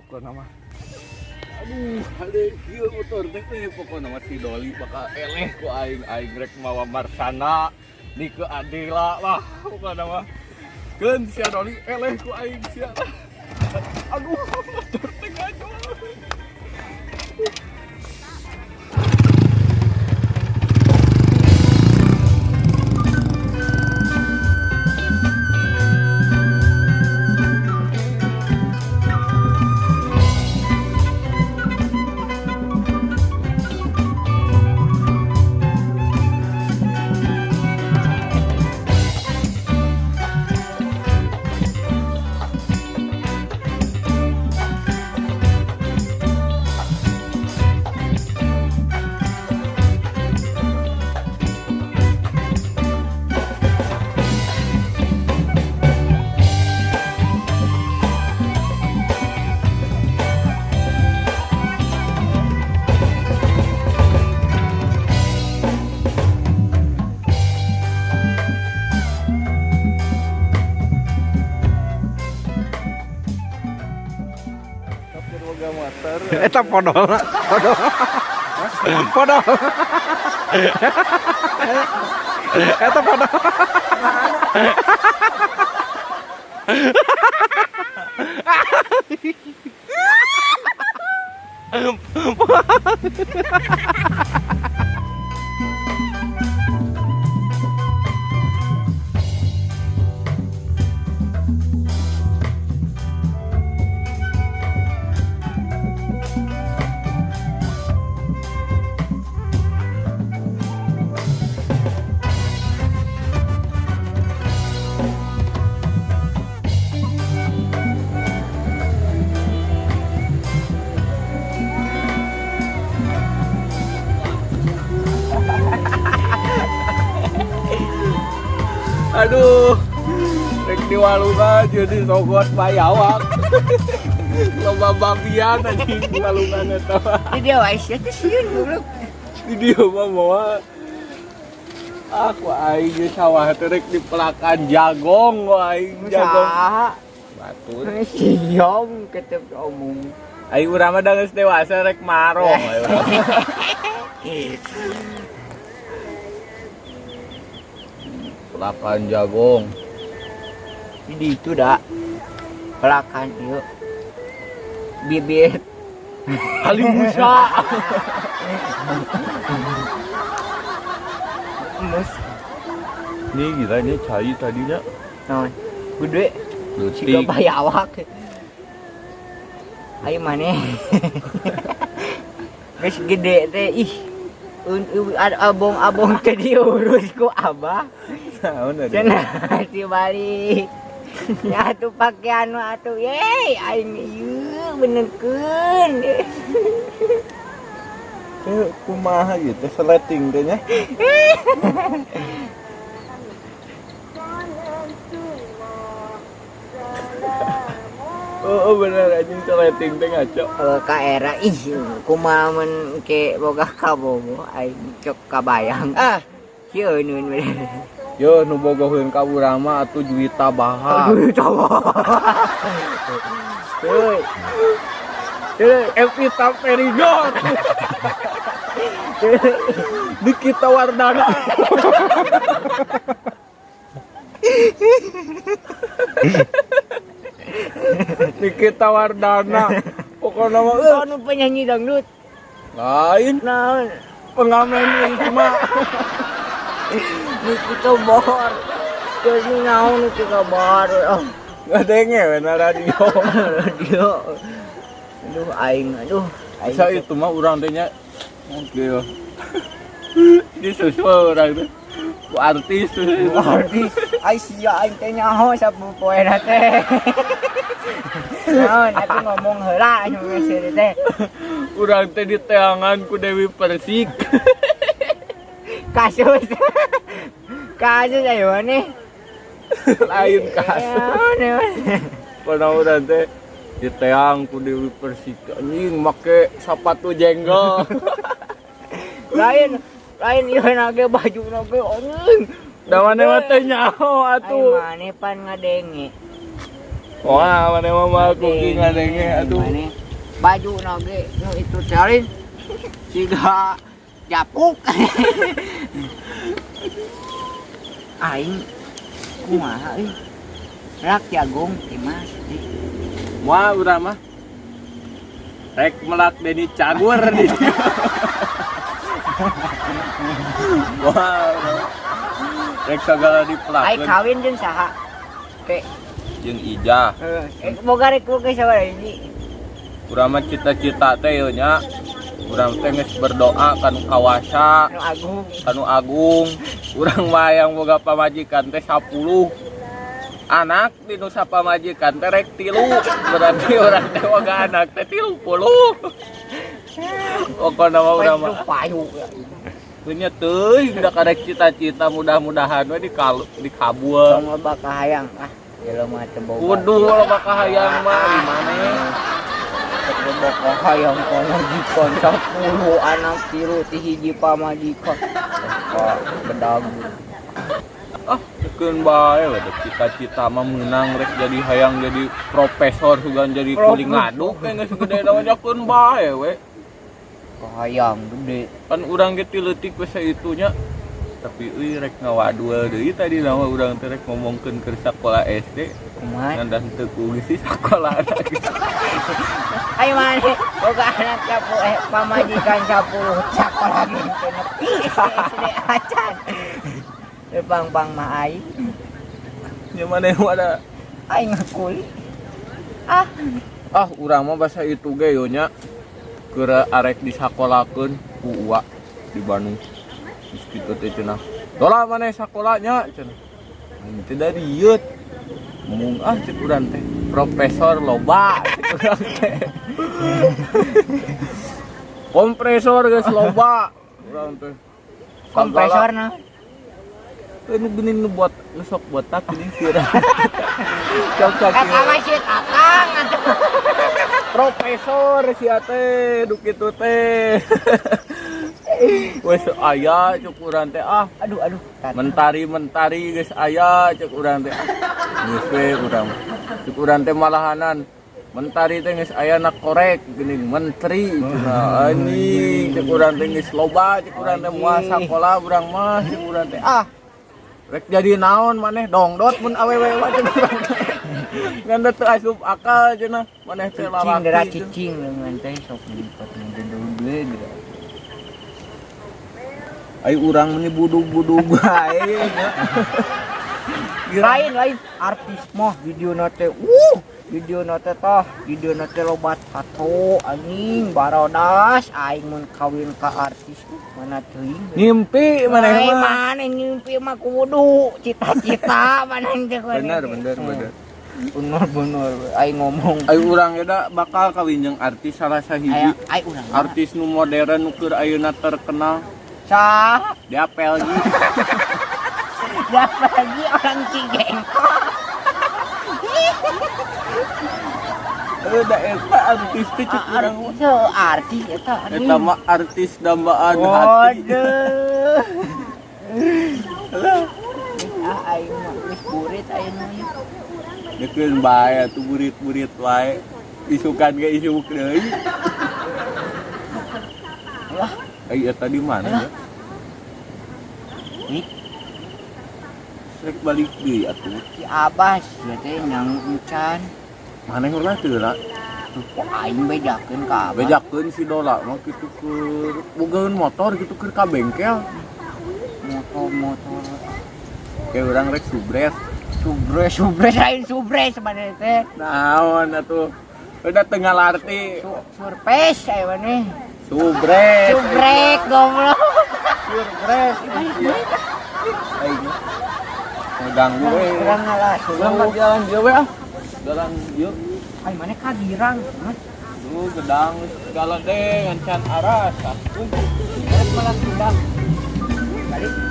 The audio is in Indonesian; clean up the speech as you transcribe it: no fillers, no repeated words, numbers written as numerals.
pokoknya mah. Aduh, ada ieu motor teh pokoknya mah si Doli bakal eleh ku aing rek mawa Marsana di ke Adela lah pokoknya mah. Keun si Doli eleh ku aing sia. Aduh, motor teh gajol. Eta podol. Podol. Eta podol. Aduh, rek di walungan jadi sogot bayawak. Loba babian anjing di walungan eta. Di dia wais ya sieun goblok. Di dia mah moal. Aku aing ge sawah teh rek di pelakan jagong aing jagong. Batur. Siom ketep omong. Aing urang mah da geus dewasa rek maro. Pelakan jagong. Di itu dah. Pelakan ieu. Bibit. Ali Musa. Mus. Nih gila nih cai tadinya. Naon? Gede. Lutik. Siga bayawak. Ayo maneh. Geus gede teh ih. Abong-abong teh diurus ku abah. Naon ada? Cenah si balik. Ya atuh pake anu atuh ye aing ieu benerkeun. Kumaha gitu seleting teh nya. Oh bener anjing seleting teh ngaco. Ka era ih kumaha mun ke boga kabogo aing cok kabayang. Sieun bener. Yo nu bogoheun ka urang mah atuh Juwita Bahar. Teuy. Evita Perigon. Nikita Wardana. Nikita Wardana. Pokoknya mah Anu penyanyi dangdut. lain Naon? pengamen yang cuma Nikita Bahar. Jadi naon Nikita Bahar. ngadenge we na radio. Radio. Aduh aing aduh. Bisa itu mah urang teh nya gitu. Disusul urang teh. Ku artis. Artis. Ai sia aing teh nyaho sapopoena teh. Naon atuh ngomong heula anu geus teh. Urang teh diteangan ku Dewi Persik. Kasus. Kasus ayo nih. Lain kasus. Pada urang teh diteang ku Dewi Persik anjing make sepatu jenggol. Lain ieu nage baju nage anjing. Da maneh mah teh nyaho atuh. Ai maneh pan ngadenge. Wah, mana mah cooking ngadenge atuh. Mana baju nage nu itu carin siga japuk. Aing kumaha euy. Rak jagung Mas. Wah, urang mah rek melak Deni Cagur di. Wah. Rek sagala Aing dipelakeun kawin jeung saha? Ke jeung Ija. boga rek boga sabaraha hiji. Urang mah cita-cita teh ieu nya. Urang teh geus berdoa kanu kawasa, Nu agung. kanu agung. Urang mah yang boga pamajikan teh 10. Anak di nu sapamajikan teh rek 3. Berarti urang teh boga anak teh 30. Pokona mah urang mah payu. punya teuing da karek cita-cita mudah-mudahan we dikabul. Tong loba kahayang jelema teh boga. Kudu loba kahayang mah di mane. Loba kahayang pamajikan 10 anak 3 ti hiji pamajikan. Kok bedagu. Keun bae we cita-cita mah meunang rek jadi hayang jadi profesor sugan jadi kuling ngaduk geus gede naon keun bae we. Kahayang gede. Kan urang ge ti leutik we saitunya. Tapi euy rek ngawadul deui tadi nama urang teh rek ngomongkeun keur sakola SD. Kumaha? Ngandan teu kudu si sakola anak. Ayo mane boga anak 10 pamajikan 10 sakola ge teu nepi SD acan. Pang mah aing. Nya maneh ada Aing ngakui. urang mah basa itu ge yo nya. Keur arek disakolakeun ku uwa di Bandung. Geus kitu teh cenah. Dola maneh sakolanya cenah. Aing teh da rieut. Mung cek urang teh profesor loba cek urang teh. Kompresor geus loba urang teh. Kompresorna. Nu geuning nu buat nu sok botak geuning sirah. Cok Masjid akang atuh. Profesor sia teh du kitu teh. Wes aya cuk urang teh Aduh. mentari geus aya cuk urang teh. Geus we urang. Cuk urang teh malahanan mentari teh geus aya na korek geuning menteri cenah anjing cuk urang teh geus loba cuk urang teh moal sakola urang mah cuk urang teh rek jadi naon maneh dongdot mun awewe mah cuk urang teh. Ngan teu asup akal cenah maneh teh lalaki. Cicing leungeun teh sok lipat ngedeudeug gitu. Ai urang meni budug-budug bae nya. Lain artis mah video teh video teh lobat tato anjing barodas aing mun kawin ka artis mana teuing Ngimpi maneh mah. mana ngimpi mah kudu cita-cita mana teh Bener. bener aing ngomong Ai urang eta bakal kawin jeung artis salah sahiji. ai urang Artis nu modern nu keur ayeuna terkenal. sah Dia pelgi. dapat lagi orang Cigengkol. Da eta artis teh cek urang mah. Artis eta Eta mah artis dambaan hati. Aing mah geus burit aing mah. Dekeun bae atuh burit-burit wae. Isukan ge isuk deui. Lah, Ai eta di mana ya? Nih, Rek balik deui atuh. si Abas ya teh nyang encan. Maneh ulah teu lah. Aing bedakeun ka Abas. Bejakeun si Dola mah kitu keur bogaeun motor kitu keur ka bengkel. Motor. Kayak urang rek subres. Subres lain subres sebenarnya teh. Naon atuh? Udah tengah larti. Surprise aya maneh. Subres. Subrek goblok. Surpres. Aing. Ngeganggu we. Urang ngalah. Urang jalan ieu we Jalan ieu. Ai maneh kagirang. Duh gedang segala deh ngancan aras. Rek malah sudah. Balik.